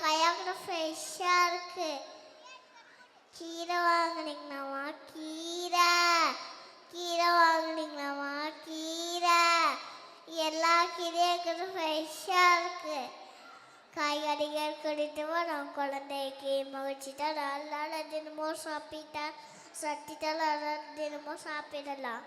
காயும் ஃப்ரெஷ்ஷாக இருக்கு. கீரை வாங்கினீங்களாமா? கீரை வாங்கினீங்களாமா? கீரை எல்லா கீரையும் ஃப்ரெஷ்ஷாக இருக்கு. காய்கறிகள் கொடுத்துவா நான் குழந்தைக்கு மகிழ்ச்சிட்டா நல்லா தினமும் சட்டிட்டால் தினமும் சாப்பிடலாம்.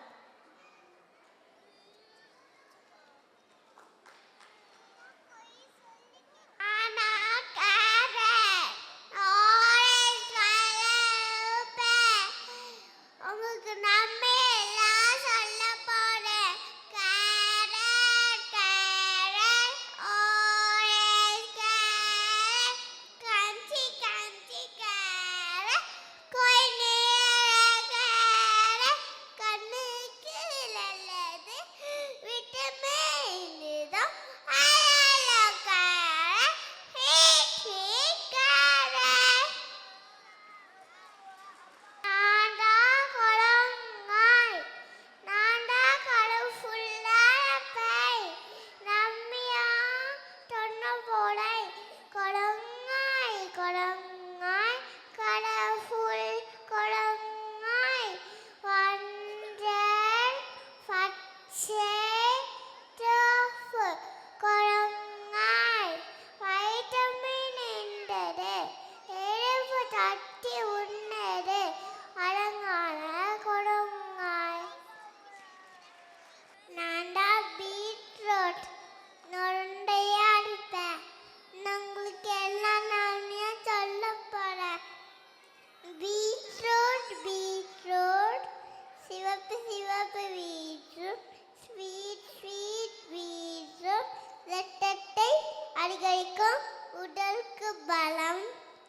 அதிகரிக்கும், உடலுக்கு பலம்,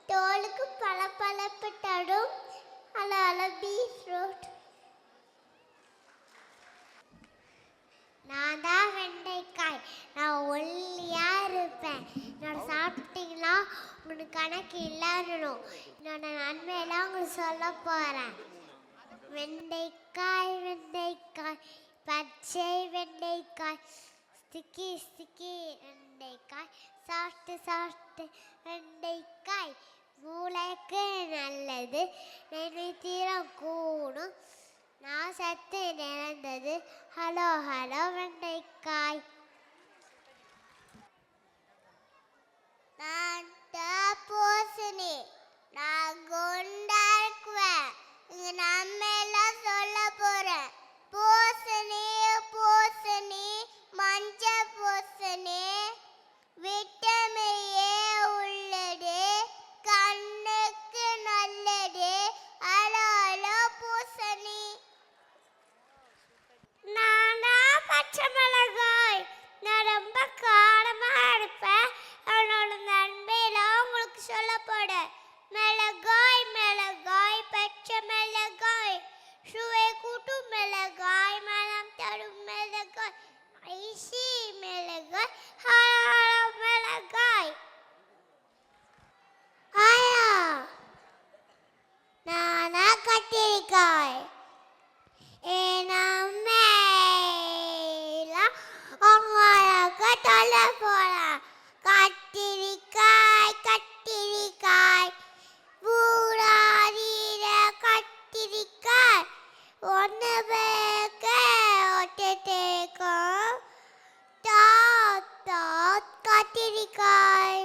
தோலுக்கு பளபளப்பு தரும். பீட்ரூட். நான் தான் வெண்டைக்காய். நான் ஒல்லியா இருப்பேன். நான் சாப்பிட்டீங்கன்னா உங்களுக்கு கணக்கு இல்லைன்னும். என்னோட நன்மையெல்லாம் உங்களுக்கு சொல்ல போறேன். வெண்டைக்காய் வெண்டைக்காய், பச்சை வெண்டைக்காய், ஸ்டிக்கி ஸ்டிக்கி வெண்டைக்காய், சாப்பிட்டு சாப்பிட்டு வெண்டைக்காய் மூளைக்கு நல்லது, நினைத்திரம் கூடும், நான் சத்து நிறைந்தது. ஹலோ ஹலோ வெண்டைக்காய். நான் பூசணி. நான் குண்டா இருக்குவேன். இங்க நம்ம எல்லாம் சொல்ல போறேன். பூசணி பூசணி மஞ்சள் பூசணி விட்டமின் ஏ உள்ளது, கண்ணுக்கு நல்லது. ஹலோ ஹலோ பூசணி. நானா பச்சை மிளகாய். நான் ரொம்ப காரமா இருப்பேன். அவனோட நன்மையெல்லாம் உங்களுக்கு சொல்ல போறேன். மிளகாய் மிளகாய் பச்சை மிளகாய், சுவை கூட்டும் மிளகாய், மனம் தரும் மிளகாய், ஐசி மிளகாய், மிளகாய். ஆயா நானா கத்திரிக்காய். உங்களுக்கு சொல்ல போறேன். கத்திரிக்காய் கத்திரிக்காய் பூராதீர கத்திரிக்காய் ஒன்று பேக்க ஒட்டேக்கும் கத்திரிக்காய்.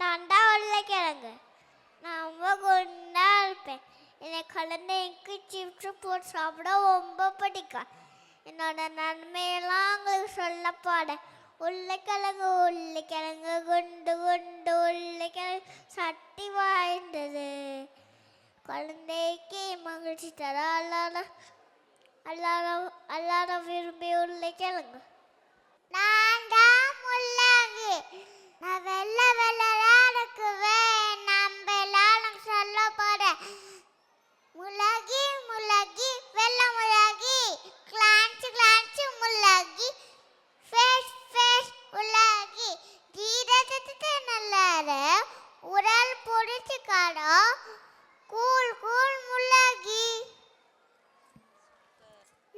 நான் தான் உருளைக்கிழங்கு. நான் ரொம்ப குண்டா இருப்பேன். என் குழந்தைக்கு சிப்ஸ் போட்டு சாப்பிட ரொம்ப பிடிக்கும். என்னோட நன்மையெல்லாம் உங்களுக்கு சொல்ல போறேன். உருளைக்கிழங்கு உருளைக்கிழங்கு குண்டு குண்டு உருளைக்கிழங்கு சட்டி வாய்ந்தது, குழந்தைக்கு மகிழ்ச்சி தர. எல்லாரும் விரும்பி உருளைக்கிழங்கு. நான் தான் முள்ளங்கி. நான் வெள்ளை வெள்ளைதான் இருக்குவேன். நம்ம எல்லாரும் சொல்ல போறேன். முள்ளங்கி முள்ளங்கி வெள்ளை முள்ளங்கி, கிளான்ச்சு கிளான்ச்சு முள்ளங்கி, ஃபேஸ் ஃபேஸ் முள்ளங்கி, ஜீரகத்துக்கு நல்லது, உடல் பொடிச்சு காடும், கூழ் கூழ் முள்ளங்கி.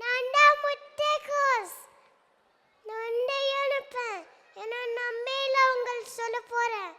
நான் தான் முட்டைக்கோஸ். நான் இருப்பேன். ஏன்னா நம்மையில உங்களுக்கு சொல்ல போறேன்.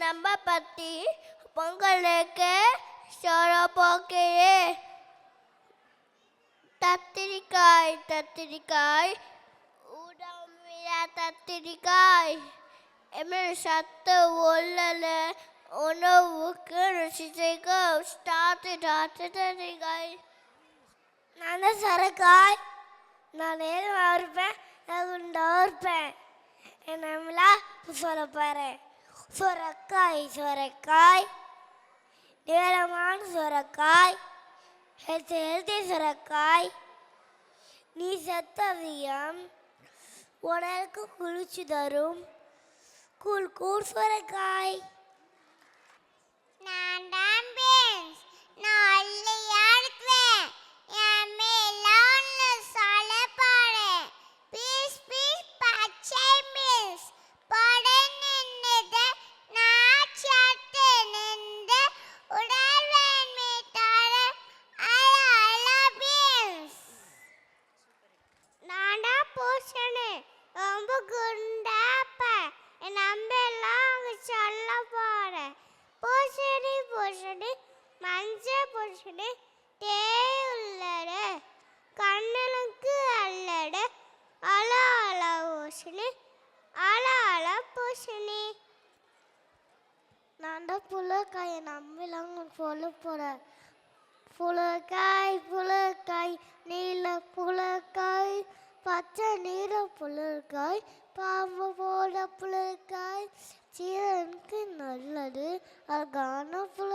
நம்ம பத்தி பொங்கலுக்கு சோற போக்கையே கத்திரிக்காய் கத்திரிக்காய் உடம்பியா கத்திரிக்காய் எம்எல் சத்து உள்ளல உணவுக்கு ருசிக்க ஸ்டார்ட் கத்திரிக்காய் நான் சரக்காய் நான் நேரம் இருப்பேன் நான் குண்டா இருப்பேன் நம்மளா சொல்ல பாரு சுரக்காய் சுரக்காய் நேரமான சுரக்காய் ஹெல்த்தி சுரக்காய் நீ சத்தவியம் உடலுக்கு குளிச்சு தரும் கூழ் கூழ் சுரக்காய் நான் தான் பீன்ஸ் நான் அள்ளியா இருக்கிறேன் என் மேலான சாலப்பாடு பீஸ் பீஸ் பச்சை பீன்ஸ் படை நின்றது நான் சத்து நின்று உடல் வேண்மை தர அல பீன்ஸ் நான்டா பூசணு ரொம்ப குண்டாப்பேன் என் நம்பெல்லாம் அங்கே சொல்ல போகிறேன் பூசணி பூசணி மஞ்சள் பூசணி தேய் உள்ளடு கண்ணனுக்கு அல்லடு அல அல பூசணி அல அல பூசணி நான் தான் புலக்காயை நம்பலாம் சொல்ல போகிறேன் புலக்காய் நீல புலக்காய் பச்சை நீல புலக்காய் பாம்பு போல புலக்காய் சீரனுக்கு நல்லது அழகான புல